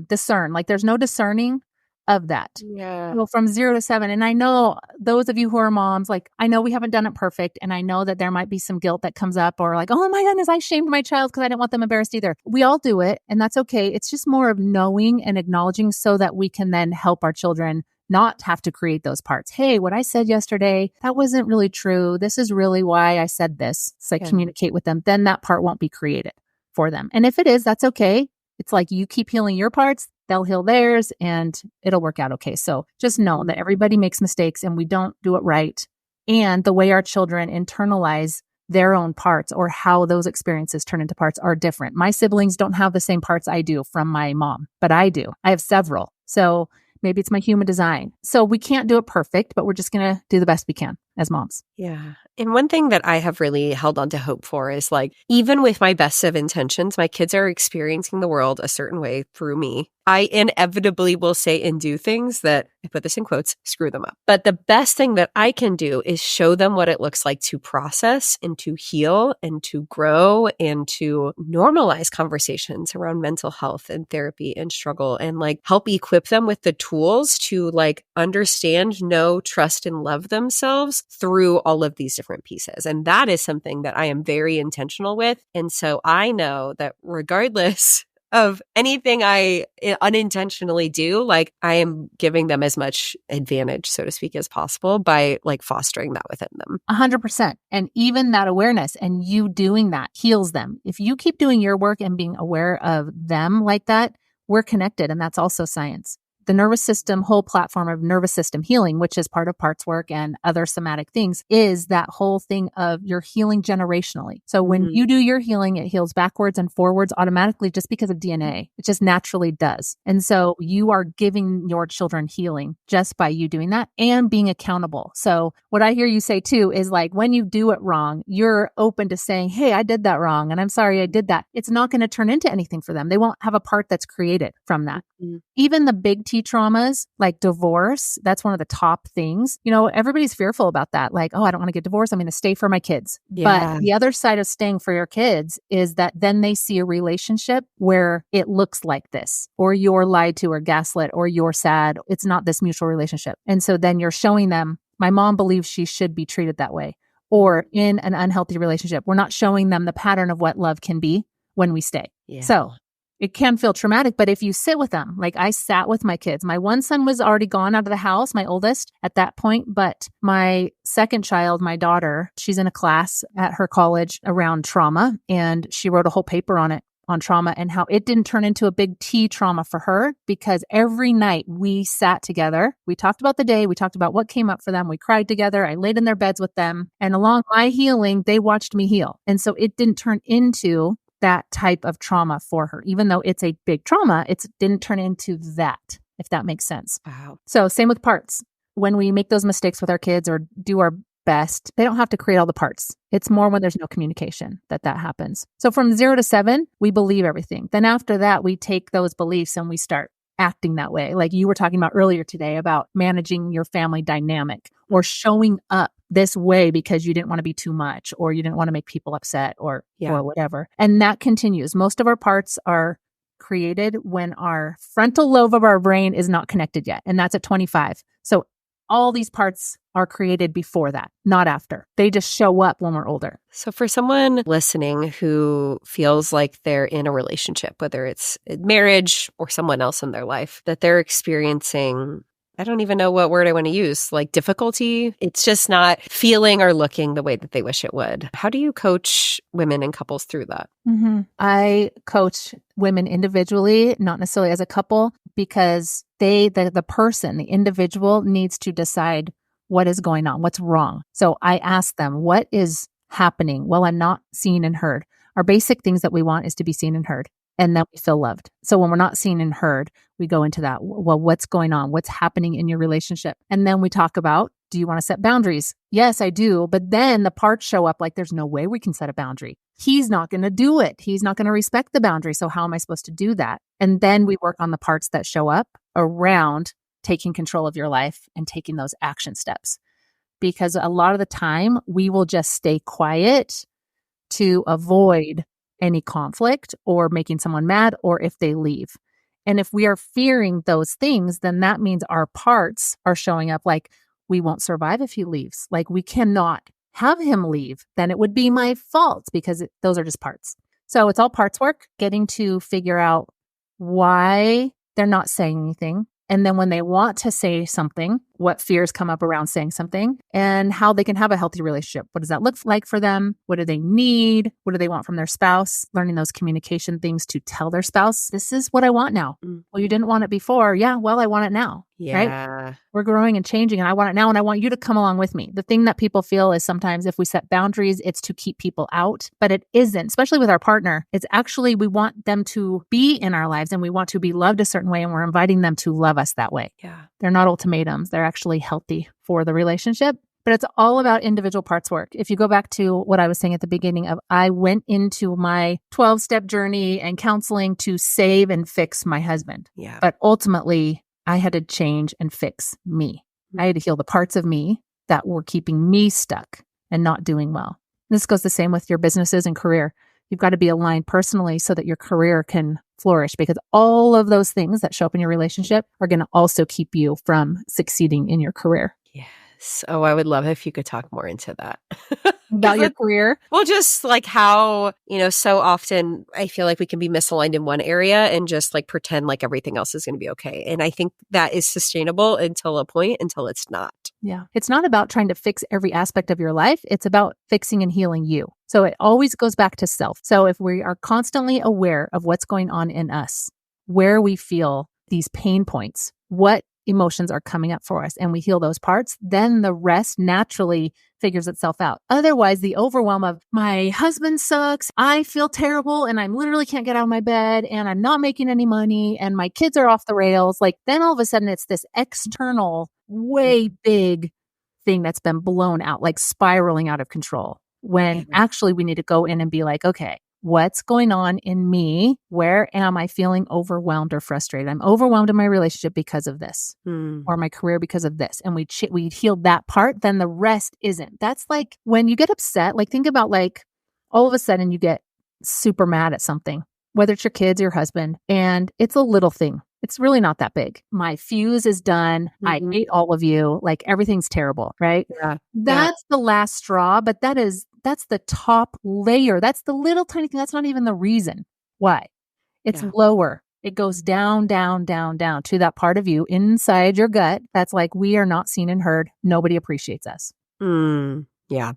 discern. Like there's no discerning of that. Yeah. Well, from 0 to 7. And I know those of you who are moms, like I know we haven't done it perfect. And I know that there might be some guilt that comes up or like, oh my goodness, I shamed my child because I didn't want them embarrassed either. We all do it. And that's okay. It's just more of knowing and acknowledging so that we can then help our children not have to create those parts. Hey, what I said yesterday, that wasn't really true. This is really why I said this. So I communicate with them. Then that part won't be created for them. And if it is, that's okay. It's like you keep healing your parts, they'll heal theirs, and it'll work out okay. So just know that everybody makes mistakes and we don't do it right. And the way our children internalize their own parts or how those experiences turn into parts are different. My siblings don't have the same parts I do from my mom, but I do. I have several. So maybe it's my human design. So we can't do it perfect, but we're just going to do the best we can as moms. Yeah. And one thing that I have really held on to hope for is like, even with my best of intentions, my kids are experiencing the world a certain way through me. I inevitably will say and do things that, I put this in quotes, screw them up. But the best thing that I can do is show them what it looks like to process and to heal and to grow and to normalize conversations around mental health and therapy and struggle and like help equip them with the tools to like understand, know, trust, and love themselves through all of these different pieces. And that is something that I am very intentional with. And so I know that regardless of anything I unintentionally do, like I am giving them as much advantage, so to speak, as possible by like fostering that within them. 100%. And even that awareness and you doing that heals them. If you keep doing your work and being aware of them like that, we're connected. And that's also science. The nervous system, whole platform of nervous system healing, which is part of Partswork and other somatic things, is that whole thing of you're healing generationally. So when you do your healing, it heals backwards and forwards automatically just because of DNA. It just naturally does. And so you are giving your children healing just by you doing that and being accountable. So what I hear you say too is like when you do it wrong, you're open to saying, hey, I did that wrong and I'm sorry I did that. It's not going to turn into anything for them. They won't have a part that's created from that. Even the big T traumas like divorce, that's one of the top things. You know, everybody's fearful about that. Like, oh, I don't want to get divorced. I'm going to stay for my kids. Yeah. But the other side of staying for your kids is that then they see a relationship where it looks like this, or you're lied to or gaslit, or you're sad. It's not this mutual relationship. And so then you're showing them, my mom believes she should be treated that way. Or in an unhealthy relationship, we're not showing them the pattern of what love can be when we stay. Yeah. So it can feel traumatic, but if you sit with them, like I sat with my kids, my one son was already gone out of the house, my oldest at that point, but my second child, my daughter, she's in a class at her college around trauma, and she wrote a whole paper on it, on trauma and how it didn't turn into a big T trauma for her because every night we sat together, we talked about the day, we talked about what came up for them, we cried together, I laid in their beds with them, and along my healing, they watched me heal. And so it didn't turn into that type of trauma for her. Even though it's a big trauma, it didn't turn into that, if that makes sense. Wow. So same with parts. When we make those mistakes with our kids or do our best, they don't have to create all the parts. It's more when there's no communication that happens. So from 0 to 7, we believe everything. Then after that, we take those beliefs and we start acting that way. Like you were talking about earlier today about managing your family dynamic or showing up this way because you didn't want to be too much or you didn't want to make people upset or whatever. And that continues. Most of our parts are created when our frontal lobe of our brain is not connected yet. And that's at 25. So all these parts are created before that, not after. They just show up when we're older. So for someone listening who feels like they're in a relationship, whether it's marriage or someone else in their life, that they're experiencing, I don't even know what word I want to use, like difficulty. It's just not feeling or looking the way that they wish it would. How do you coach women and couples through that? I coach women individually, not necessarily as a couple, because the person, the individual needs to decide what is going on, what's wrong. So I ask them, what is happening? Well, I'm not seen and heard. Our basic things that we want is to be seen and heard, and then we feel loved. So when we're not seen and heard, we go into that. Well, what's going on? What's happening in your relationship? And then we talk about, do you want to set boundaries? Yes, I do. But then the parts show up like, there's no way we can set a boundary. He's not going to do it. He's not going to respect the boundary. So how am I supposed to do that? And then we work on the parts that show up around taking control of your life and taking those action steps. Because a lot of the time we will just stay quiet to avoid any conflict or making someone mad or if they leave. And if we are fearing those things, then that means our parts are showing up like, we won't survive if he leaves. Like we cannot have him leave. Then it would be my fault because those are just parts. So it's all parts work, getting to figure out why they're not saying anything. And then when they want to say something, what fears come up around saying something and how they can have a healthy relationship. What does that look like for them? What do they need? What do they want from their spouse? Learning those communication things to tell their spouse, this is what I want now. Well, you didn't want it before. Yeah, well, I want it now. Right? We're growing and changing and I want it now and I want you to come along with me. The thing that people feel is sometimes if we set boundaries, it's to keep people out, but it isn't, especially with our partner. It's actually, we want them to be in our lives and we want to be loved a certain way and we're inviting them to love us that way. Yeah. They're not ultimatums. They're actually healthy for the relationship, but it's all about individual parts work. If you go back to what I was saying at the beginning of, I went into my 12-step journey and counseling to save and fix my husband. Yeah. But ultimately, I had to change and fix me. I had to heal the parts of me that were keeping me stuck and not doing well. This goes the same with your businesses and career. You've got to be aligned personally so that your career can flourish because all of those things that show up in your relationship are going to also keep you from succeeding in your career. Yes. Oh, I would love if you could talk more into that. About your career? Well, just like how, so often I feel like we can be misaligned in one area and just like pretend like everything else is going to be okay. And I think that is sustainable until a point, until it's not. Yeah. It's not about trying to fix every aspect of your life. It's about fixing and healing you. So it always goes back to self. So if we are constantly aware of what's going on in us, where we feel these pain points, what emotions are coming up for us, and we heal those parts, then the rest naturally figures itself out. Otherwise, the overwhelm of my husband sucks, I feel terrible, and I literally can't get out of my bed, and I'm not making any money, and my kids are off the rails. Like then all of a sudden it's this external, way big thing that's been blown out, like spiraling out of control. When actually we need to go in and be like, okay, what's going on in me? Where am I feeling overwhelmed or frustrated? I'm overwhelmed in my relationship because of this or my career because of this. And we healed that part, then the rest isn't. That's like when you get upset, like think about like all of a sudden you get super mad at something, whether it's your kids or your husband, and it's a little thing. It's really not that big. My fuse is done. I hate all of you. Like everything's terrible, right? Yeah. That's the last straw, but that's the top layer. That's the little tiny thing. That's not even the reason why. It's lower. It goes down, down, down, down to that part of you inside your gut. That's like, we are not seen and heard. Nobody appreciates us. Yeah.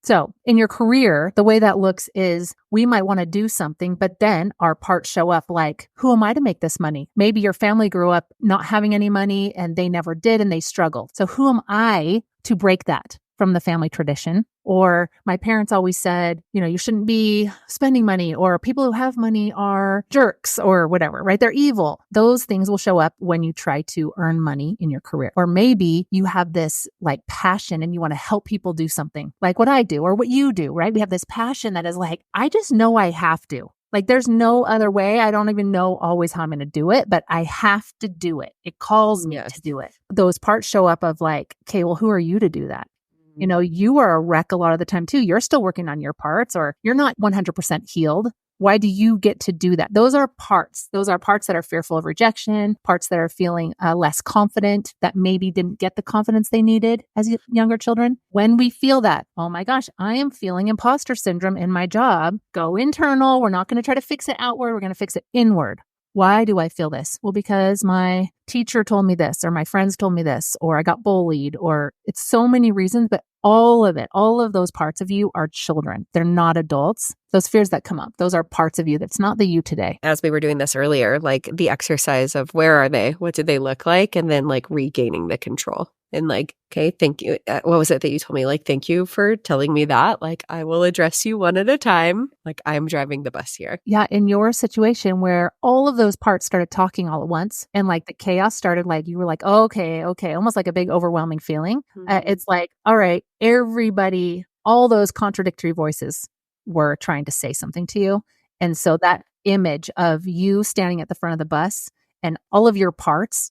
So in your career, the way that looks is we might want to do something, but then our parts show up like, who am I to make this money? Maybe your family grew up not having any money and they never did and they struggled. So who am I to break that from the family tradition? Or my parents always said, you shouldn't be spending money, or people who have money are jerks or whatever, right? They're evil. Those things will show up when you try to earn money in your career. Or maybe you have this like passion and you want to help people do something like what I do or what you do, right? We have this passion that is like, I just know I have to. Like there's no other way. I don't even know always how I'm going to do it, but I have to do it. It calls me to do it. Those parts show up of like, okay, well, who are you to do that? You know, you are a wreck a lot of the time too. You're still working on your parts, or you're not 100% healed. Why do you get to do that? Those are parts. Those are parts that are fearful of rejection, parts that are feeling less confident, that maybe didn't get the confidence they needed as younger children. When we feel that, oh my gosh, I am feeling imposter syndrome in my job, go internal. We're not going to try to fix it outward. We're going to fix it inward. Why do I feel this? Well, because my teacher told me this, or my friends told me this, or I got bullied, or it's so many reasons, but all of it, all of those parts of you are children. They're not adults. Those fears that come up, those are parts of you. That's not the you today. As we were doing this earlier, like the exercise of where are they? What did they look like? And then like regaining the control. And like, okay, thank you. What was it that you told me? Like, thank you for telling me that. Like, I will address you one at a time. Like, I'm driving the bus here. Yeah. In your situation where all of those parts started talking all at once and like the chaos started, like you were like, oh, okay, almost like a big overwhelming feeling. It's like, all right, everybody, all those contradictory voices were trying to say something to you. And so that image of you standing at the front of the bus and all of your parts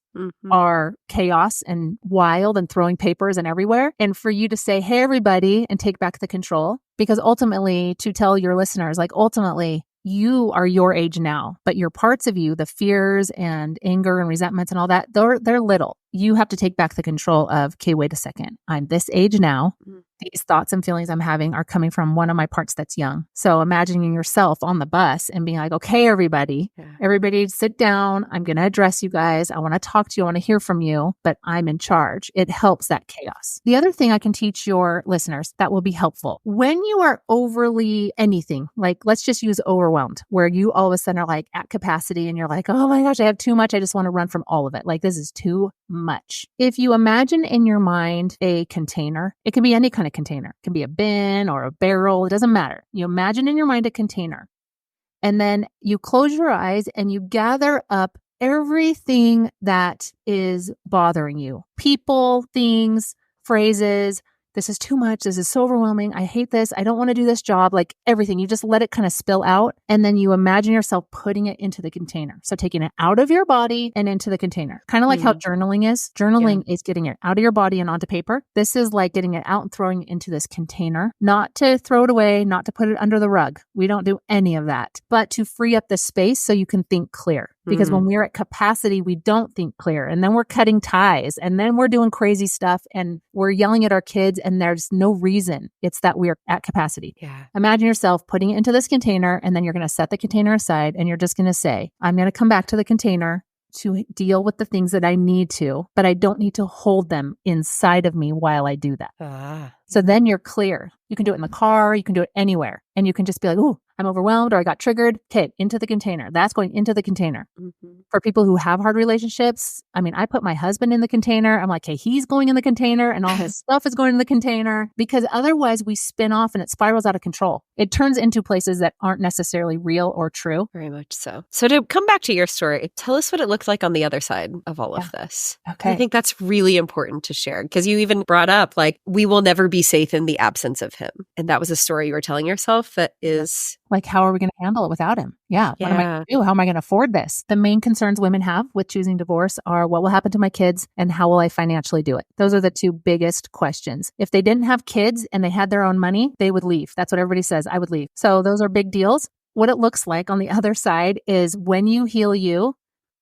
are chaos and wild and throwing papers and everywhere. And for you to say, hey, everybody, and take back the control, because ultimately to tell your listeners, like ultimately you are your age now, but your parts of you, the fears and anger and resentments and all that, they're little. You have to take back the control of, okay, wait a second. I'm this age now. These thoughts and feelings I'm having are coming from one of my parts that's young. So imagining yourself on the bus and being like, okay, everybody sit down. I'm going to address you guys. I want to talk to you. I want to hear from you, but I'm in charge. It helps that chaos. The other thing I can teach your listeners that will be helpful when you are overly anything, like let's just use overwhelmed, where you all of a sudden are like at capacity and you're like, oh my gosh, I have too much. I just want to run from all of it. Like this is too much. If you imagine in your mind a container, it can be any kind of container. It can be a bin or a barrel. It doesn't matter. You imagine in your mind a container. And then you close your eyes and you gather up everything that is bothering you. People, things, phrases. This is too much. This is so overwhelming. I hate this. I don't want to do this job. Like everything. You just let it kind of spill out. And then you imagine yourself putting it into the container. So taking it out of your body and into the container. Kind of like how journaling is. Journaling is getting it out of your body and onto paper. This is like getting it out and throwing it into this container. Not to throw it away, not to put it under the rug. We don't do any of that. But to free up the space so you can think clear. Because when we're at capacity, we don't think clear. And then we're cutting ties. And then we're doing crazy stuff. And we're yelling at our kids. And there's no reason. It's that we're at capacity. Imagine yourself putting it into this container. And then you're going to set the container aside. And you're just going to say, I'm going to come back to the container to deal with the things that I need to. But I don't need to hold them inside of me while I do that. So then you're clear. You can do it in the car. You can do it anywhere. And you can just be like, ooh, I'm overwhelmed or I got triggered. Okay, into the container. That's going into the container. For people who have hard relationships, I mean, I put my husband in the container. I'm like, hey, he's going in the container and all his stuff is going in the container, because otherwise we spin off and it spirals out of control. It turns into places that aren't necessarily real or true. Very much so. So to come back to your story, tell us what it looked like on the other side of all of this. Okay. I think that's really important to share, because you even brought up like, we will never be safe in the absence of him. And that was a story you were telling yourself that is... Like, how are we going to handle it without him? What am I going to do? How am I going to afford this? The main concerns women have with choosing divorce are, what will happen to my kids and how will I financially do it? Those are the two biggest questions. If they didn't have kids and they had their own money, they would leave. That's what everybody says. I would leave. So those are big deals. What it looks like on the other side is when you heal you,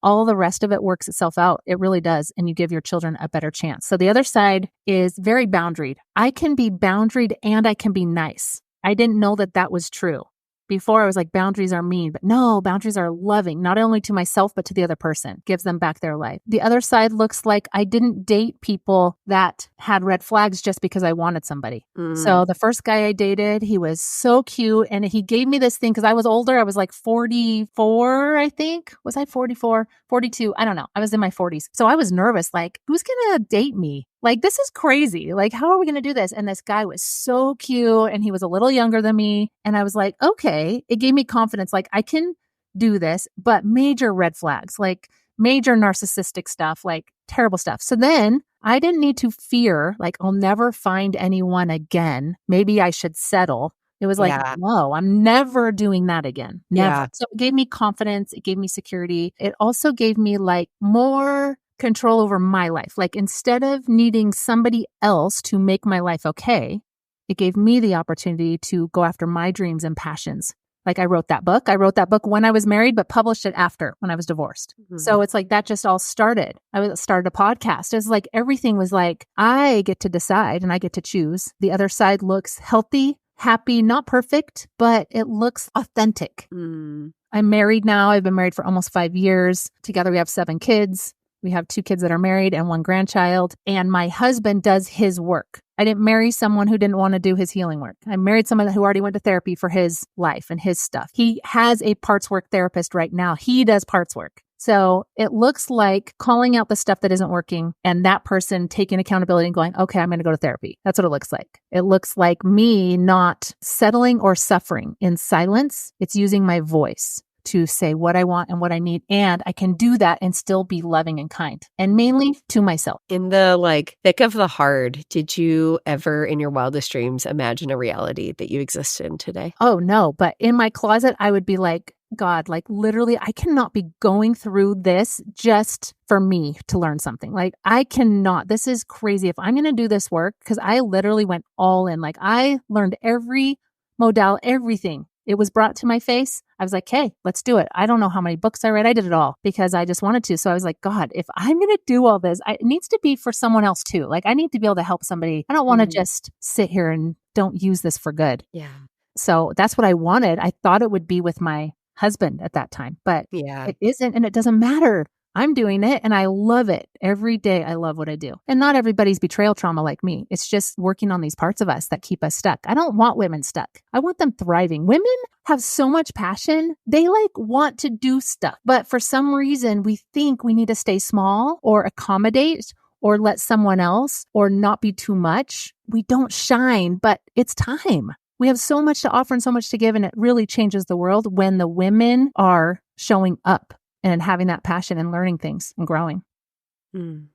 all the rest of it works itself out. It really does. And you give your children a better chance. So the other side is very boundaried. I can be boundaried and I can be nice. I didn't know that that was true. Before I was like, boundaries are mean, but no, boundaries are loving, not only to myself, but to the other person, gives them back their life. The other side looks like I didn't date people that had red flags just because I wanted somebody. So the first guy I dated, he was so cute. And he gave me this thing because I was older. I was like 44, I think. Was I 44? 42? I don't know. I was in my 40s. So I was nervous. Like, who's going to date me? Like, this is crazy. Like, how are we going to do this? And this guy was so cute and he was a little younger than me. And I was like, okay, it gave me confidence. Like, I can do this, but major red flags, like major narcissistic stuff, like terrible stuff. So then I didn't need to fear, like, I'll never find anyone again. Maybe I should settle. It was like, Yeah. no, I'm never doing that again. Never. Yeah. So it gave me confidence. It gave me security. It also gave me like more control over my life. Like instead of needing somebody else to make my life okay, it gave me the opportunity to go after my dreams and passions. Like I wrote that book. I wrote that book when I was married, but published it after when I was divorced. So it's like that just all started. Started a podcast. It's like everything was like, I get to decide and I get to choose. The other side looks healthy, happy, not perfect, but it looks authentic. I'm married now. I've been married for almost 5 years. Together we have 7 kids. We have 2 kids that are married and 1 grandchild. And my husband does his work. I didn't marry someone who didn't want to do his healing work. I married someone who already went to therapy for his life and his stuff. He has a Partswork therapist right now. He does Partswork. So it looks like calling out the stuff that isn't working and that person taking accountability and going, okay, I'm going to go to therapy. That's what it looks like. It looks like me not settling or suffering in silence. It's using my voice to say what I want and what I need. And I can do that and still be loving and kind, and mainly to myself. In the like thick of the hard, did you ever in your wildest dreams imagine a reality that you exist in today? Oh no. But in my closet, I would be like, God, like literally, I cannot be going through this just for me to learn something. Like I cannot, this is crazy. If I'm going to do this work, because I literally went all in, like I learned every modal, everything. It was brought to my face. I was like, hey, let's do it. I don't know how many books I read. I did it all because I just wanted to. So I was like, God, if I'm going to do all this, it needs to be for someone else too. Like I need to be able to help somebody. I don't want to just sit here and don't use this for good. Yeah. So that's what I wanted. I thought it would be with my husband at that time, but it isn't, and it doesn't matter. I'm doing it and I love it. Every day I love what I do. And not everybody's betrayal trauma like me. It's just working on these parts of us that keep us stuck. I don't want women stuck. I want them thriving. Women have so much passion. They like want to do stuff. But for some reason, we think we need to stay small or accommodate or let someone else or not be too much. We don't shine, but it's time. We have so much to offer and so much to give. And it really changes the world when the women are showing up and having that passion and learning things and growing.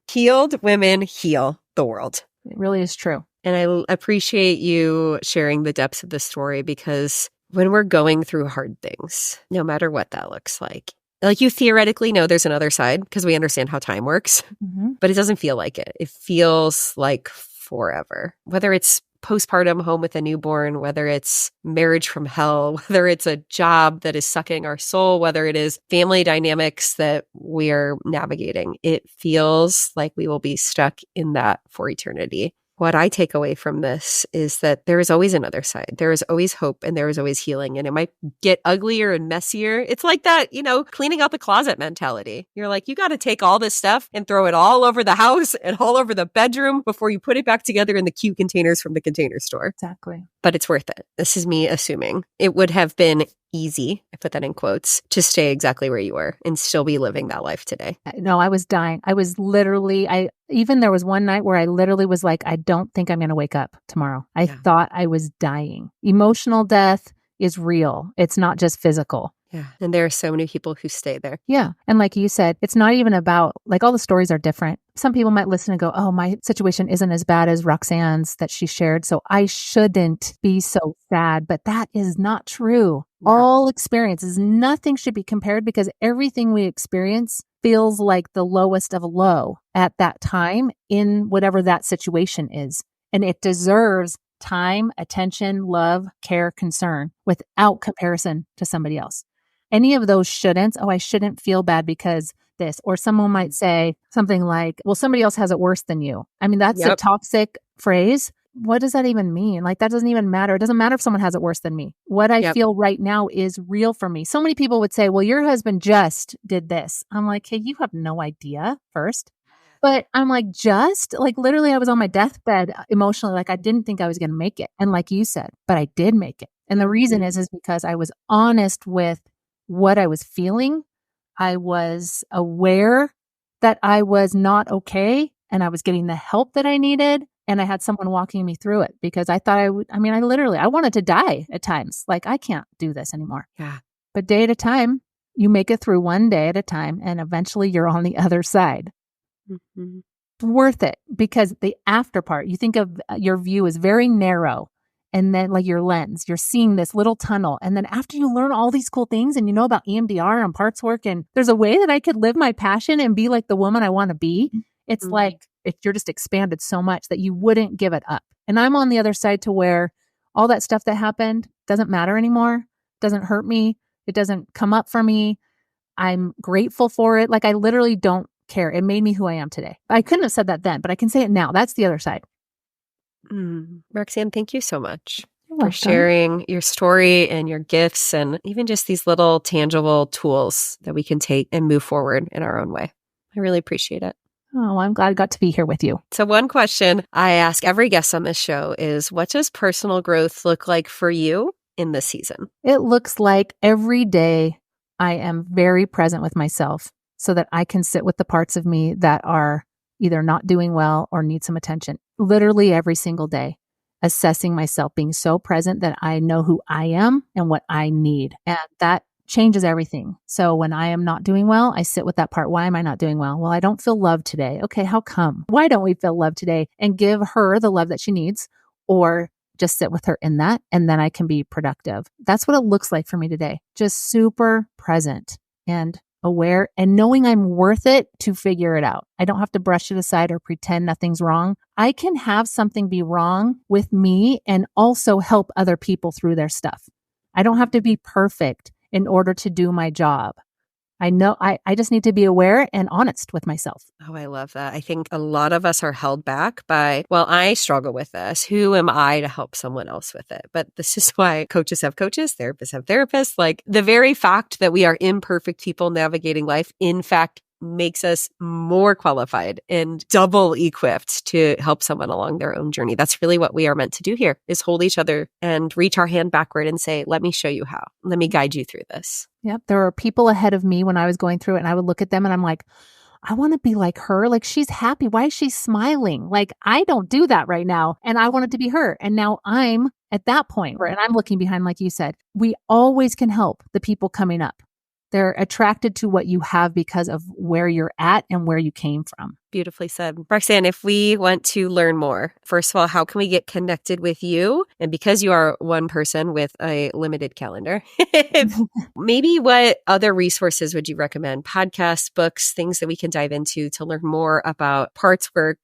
Healed women heal the world. It really is true. And I appreciate you sharing the depths of the story, because when we're going through hard things, no matter what that looks like you theoretically know there's another side because we understand how time works, but it doesn't feel like it. It feels like forever, whether it's postpartum home with a newborn, whether it's marriage from hell, whether it's a job that is sucking our soul, whether it is family dynamics that we are navigating. It feels like we will be stuck in that for eternity. What I take away from this is that there is always another side. There is always hope and there is always healing, and it might get uglier and messier. It's like that, cleaning out the closet mentality. You're like, you got to take all this stuff and throw it all over the house and all over the bedroom before you put it back together in the cute containers from the container store. Exactly. But it's worth it. This is me assuming. It would have been easy, I put that in quotes, to stay exactly where you were and still be living that life today. No, I was dying. I was literally, even there was one night where I literally was like, I don't think I'm going to wake up tomorrow. I thought I was dying. Emotional death is real. It's not just physical. Yeah. And there are so many people who stay there. Yeah. And like you said, it's not even about, like, all the stories are different. Some people might listen and go, oh, my situation isn't as bad as Roxanne's that she shared, so I shouldn't be so sad. But that is not true. Yeah. All experiences, nothing should be compared, because everything we experience feels like the lowest of low at that time in whatever that situation is. And it deserves time, attention, love, care, concern without comparison to somebody else. Any of those shouldn'ts, I shouldn't feel bad because this, or someone might say something like, well, somebody else has it worse than you. I mean, that's a toxic phrase. What does that even mean? Like, that doesn't even matter. It doesn't matter if someone has it worse than me. What I feel right now is real for me. So many people would say, well, your husband just did this. I'm like, hey, you have no idea first. But I'm like, literally I was on my deathbed emotionally. Like, I didn't think I was going to make it. And like you said, but I did make it. And the reason is because I was honest with what I was feeling. I was aware that I was not okay, and I was getting the help that I needed. And I had someone walking me through it, because I thought I wanted to die at times. Like, I can't do this anymore. Yeah. But day at a time, you make it through one day at a time, and eventually you're on the other side. Mm-hmm. It's worth it, because the after part, you think of your view is very narrow. And then like your lens, you're seeing this little tunnel. And then after you learn all these cool things and you know about EMDR and Partswork, and there's a way that I could live my passion and be like the woman I want to be. It's like you're just expanded so much that you wouldn't give it up. And I'm on the other side to where all that stuff that happened doesn't matter anymore, doesn't hurt me. It doesn't come up for me. I'm grateful for it. Like I literally don't care. It made me who I am today. I couldn't have said that then, but I can say it now. That's the other side. Roxanne, thank you so much You're for welcome. sharing your story and your gifts and even just these little tangible tools that we can take and move forward in our own way. I really appreciate it. Oh, I'm glad I got to be here with you. So one question I ask every guest on this show is, what does personal growth look like for you in this season? It looks like every day I am very present with myself so that I can sit with the parts of me that are either not doing well or need some attention. Literally every single day, assessing myself, being so present that I know who I am and what I need. And that changes everything. So when I am not doing well, I sit with that part. Why am I not doing well? Well, I don't feel loved today. Okay, how come? Why don't we feel loved today? And give her the love that she needs, or just sit with her in that, and then I can be productive. That's what it looks like for me today. Just super present and aware and knowing I'm worth it to figure it out. I don't have to brush it aside or pretend nothing's wrong. I can have something be wrong with me and also help other people through their stuff. I don't have to be perfect in order to do my job. I know I just need to be aware and honest with myself. Oh, I love that. I think a lot of us are held back by, well, I struggle with this. Who am I to help someone else with it? But this is why coaches have coaches, therapists have therapists. Like the very fact that we are imperfect people navigating life, in fact, makes us more qualified and double equipped to help someone along their own journey. That's really what we are meant to do here, is hold each other and reach our hand backward and say, let me show you how. Let me guide you through this. Yep. There were people ahead of me when I was going through it, and I would look at them and I'm like, I want to be like her. Like she's happy. Why is she smiling? Like I don't do that right now. And I wanted to be her. And now I'm at that point where, and I'm looking behind, like you said, we always can help the people coming up. They're attracted to what you have because of where you're at and where you came from. Beautifully said. Roxanne, if we want to learn more, first of all, how can we get connected with you? And because you are one person with a limited calendar, maybe what other resources would you recommend? Podcasts, books, things that we can dive into to learn more about Partswork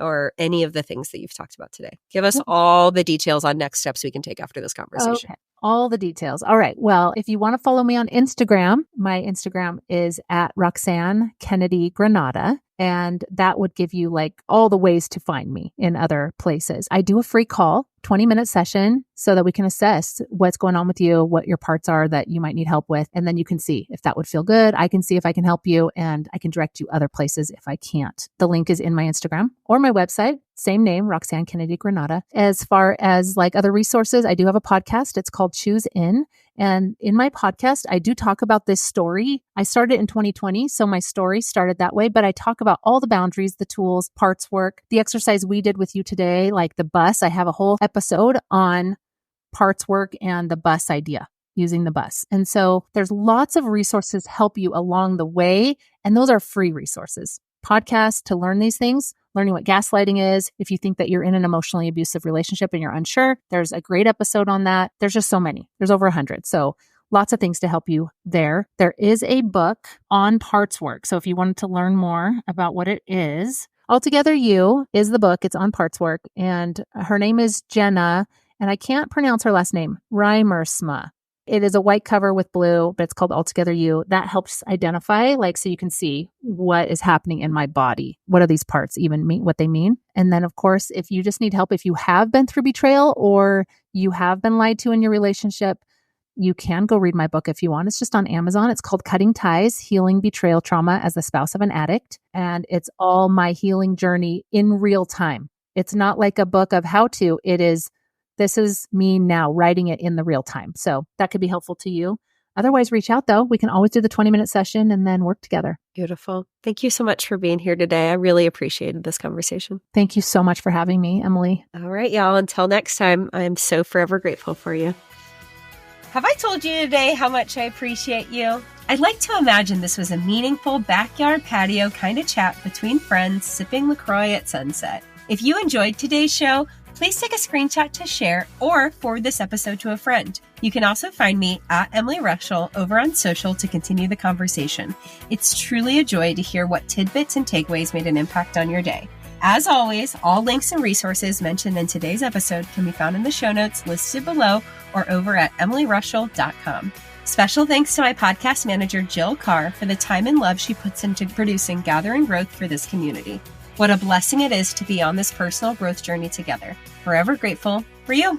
or any of the things that you've talked about today. Give us all the details on next steps we can take after this conversation. Okay. All the details. All right. Well, if you want to follow me on Instagram, my Instagram is at Roxanne Kennedy Granata. And that would give you like all the ways to find me in other places. I do a free call, 20-minute session, so that we can assess what's going on with you, what your parts are that you might need help with. And then you can see if that would feel good. I can see if I can help you, and I can direct you other places if I can't. The link is in my Instagram or my website. Same name, Roxanne Kennedy Granata. As far as like other resources, I do have a podcast. It's called Choose In. And in my podcast, I do talk about this story. I started in 2020, so my story started that way, but I talk about all the boundaries, the tools, parts work, the exercise we did with you today, like the bus. I have a whole episode on parts work and the bus idea, using the bus. And so there's lots of resources help you along the way, and those are free resources. Podcasts to learn these things, learning what gaslighting is. If you think that you're in an emotionally abusive relationship and you're unsure, there's a great episode on that. There's just so many. There's over 100. So lots of things to help you there. There is a book on Partswork. So if you wanted to learn more about what it is, Altogether You is the book. It's on Partswork. And her name is Jenna, and I can't pronounce her last name, Reimersma. It is a white cover with blue, but it's called Altogether You. That helps identify, like, so you can see what is happening in my body. What do these parts even mean, what they mean? And then, of course, if you just need help, if you have been through betrayal or you have been lied to in your relationship, you can go read my book if you want. It's just on Amazon. It's called Cutting Ties, Healing Betrayal Trauma as the Spouse of an Addict. And it's all my healing journey in real time. It's not like a book of how to. This is me now writing it in the real time. So that could be helpful to you. Otherwise, reach out though. We can always do the 20-minute session and then work together. Beautiful. Thank you so much for being here today. I really appreciated this conversation. Thank you so much for having me, Emily. All right, y'all. Until next time, I am so forever grateful for you. Have I told you today how much I appreciate you? I'd like to imagine this was a meaningful backyard patio kind of chat between friends sipping LaCroix at sunset. If you enjoyed today's show, please take a screenshot to share or forward this episode to a friend. You can also find me at Emily Rushell over on social to continue the conversation. It's truly a joy to hear what tidbits and takeaways made an impact on your day. As always, all links and resources mentioned in today's episode can be found in the show notes listed below or over at emilyrushell.com. Special thanks to my podcast manager, Jill Carr, for the time and love she puts into producing Gather and Growth for this community. What a blessing it is to be on this personal growth journey together. Forever grateful for you.